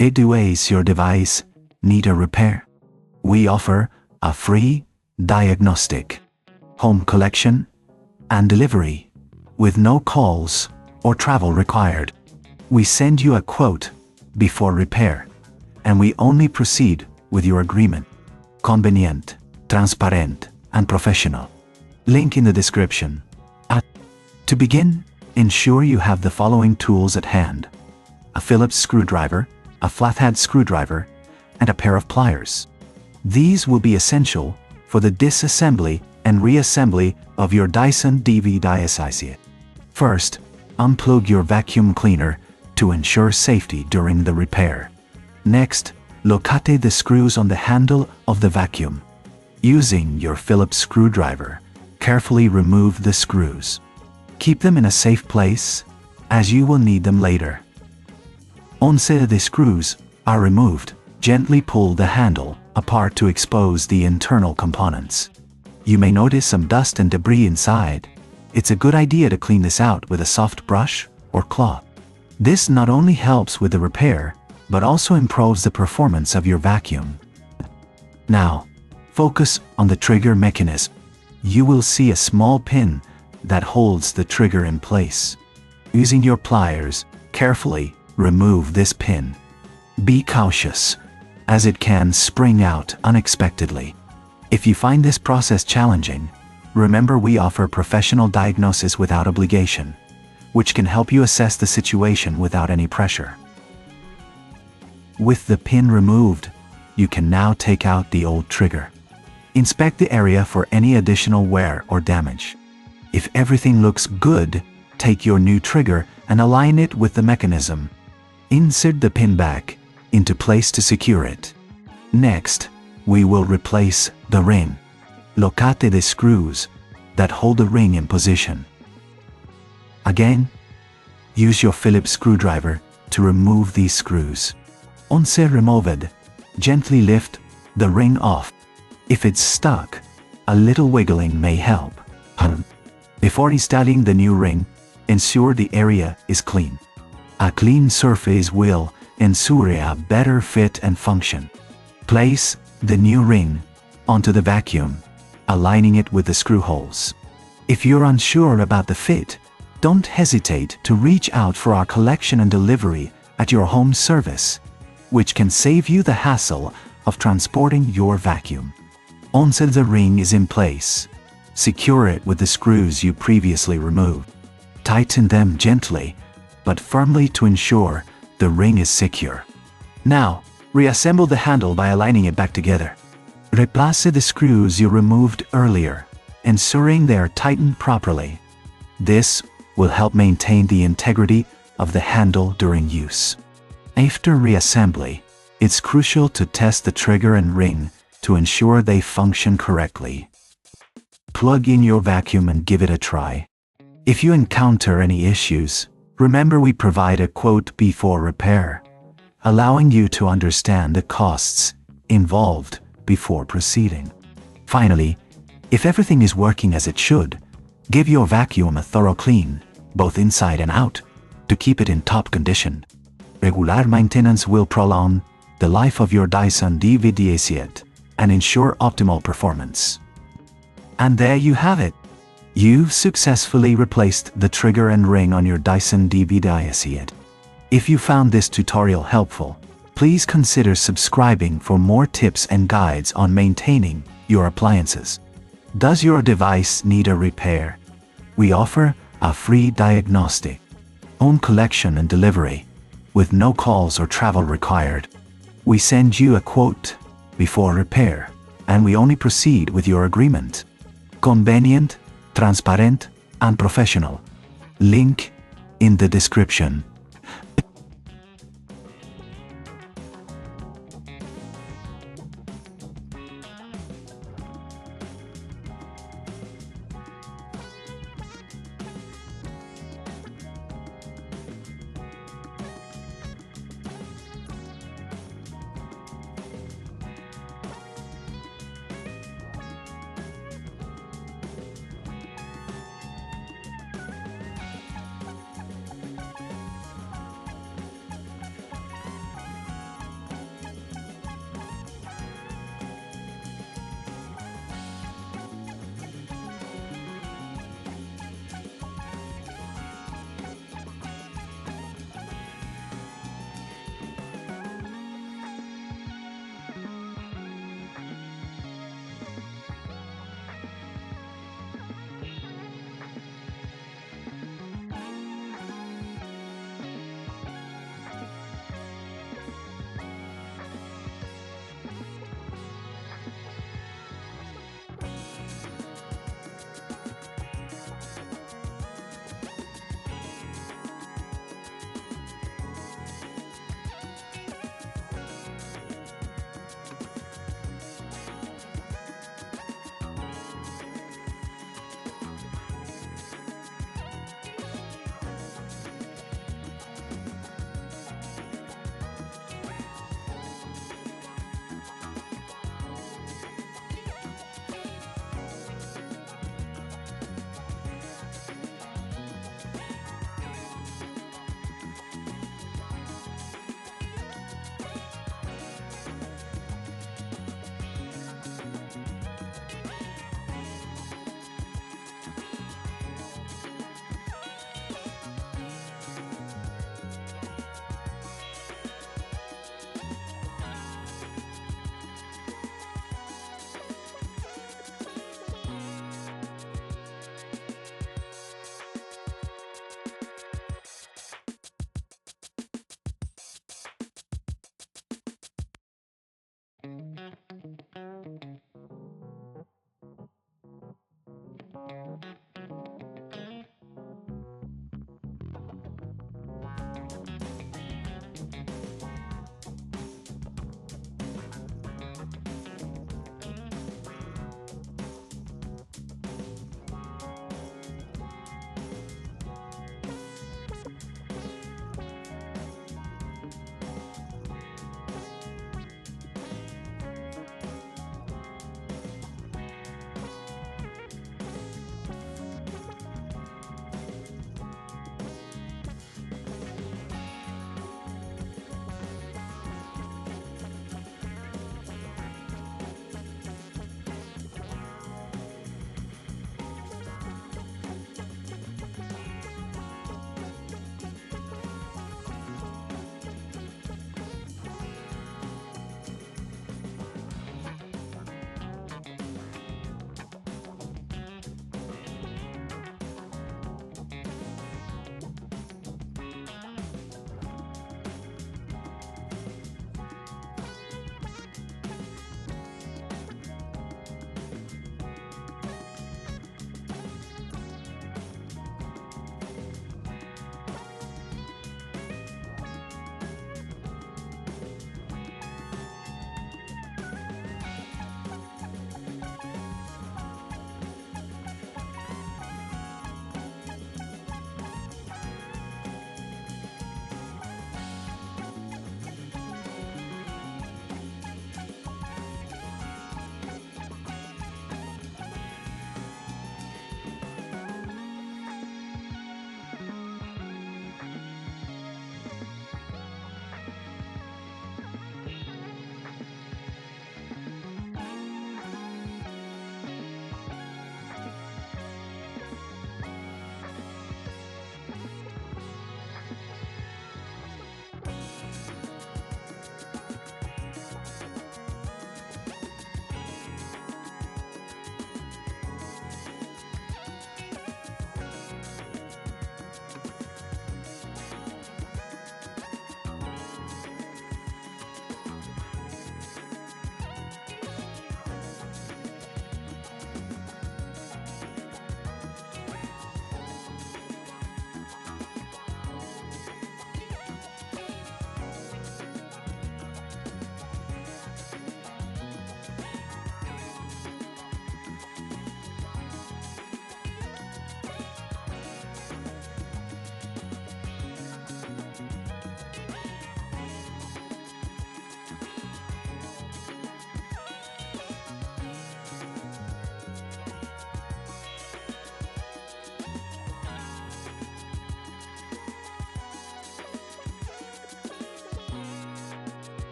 Is your device need a repair? We offer a free diagnostic, home collection, and delivery with no calls or travel required. We send you a quote before repair, and we only proceed with your agreement. Convenient, transparent, and professional. Link in the description. To begin, ensure you have the following tools at hand: a Phillips screwdriver, a flathead screwdriver, and a pair of pliers. These will be essential for the disassembly and reassembly of your Dyson DV17. First, unplug your vacuum cleaner to ensure safety during the repair. Next, locate the screws on the handle of the vacuum. Using your Phillips screwdriver, carefully remove the screws. Keep them in a safe place, as you will need them later. Once the screws are removed, gently pull the handle apart to expose the internal components. You may notice some dust and debris inside. It's a good idea to clean this out with a soft brush or cloth. This not only helps with the repair, but also improves the performance of your vacuum. Now, focus on the trigger mechanism. You will see a small pin that holds the trigger in place. Using your pliers, carefully remove this pin. Be cautious, as it can spring out unexpectedly. If you find this process challenging, remember we offer professional diagnosis without obligation, which can help you assess the situation without any pressure. With the pin removed, you can now take out the old trigger. Inspect the area for any additional wear or damage. If everything looks good, take your new trigger and align it with the mechanism. Insert the pin back into place to secure it. Next, we will replace the ring. Locate the screws that hold the ring in position. Again, use your Phillips screwdriver to remove these screws. Once removed, gently lift the ring off. If it's stuck, a little wiggling may help. Before installing the new ring, ensure the area is clean. A clean surface will ensure a better fit and function. Place the new ring onto the vacuum, aligning it with the screw holes. If you're unsure about the fit, don't hesitate to reach out for our collection and delivery at your home service, which can save you the hassle of transporting your vacuum. Once the ring is in place, secure it with the screws you previously removed. Tighten them gently, but firmly to ensure the ring is secure. Now, reassemble the handle by aligning it back together. Replace the screws you removed earlier, ensuring they are tightened properly. This will help maintain the integrity of the handle during use. After reassembly, it's crucial to test the trigger and ring to ensure they function correctly. Plug in your vacuum and give it a try. If you encounter any issues, remember we provide a quote before repair, allowing you to understand the costs involved before proceeding. Finally, if everything is working as it should, give your vacuum a thorough clean, both inside and out, to keep it in top condition. Regular maintenance will prolong the life of your Dyson DV17 and ensure optimal performance. And there you have it. You've successfully replaced the trigger and ring on your Dyson DV17. If you found this tutorial helpful, please consider subscribing for more tips and guides on maintaining your appliances. Does your device need a repair? We offer a free diagnostic, home collection and delivery, with no calls or travel required. We send you a quote before repair, and we only proceed with your agreement. Convenient, transparent, and professional. Link in the description.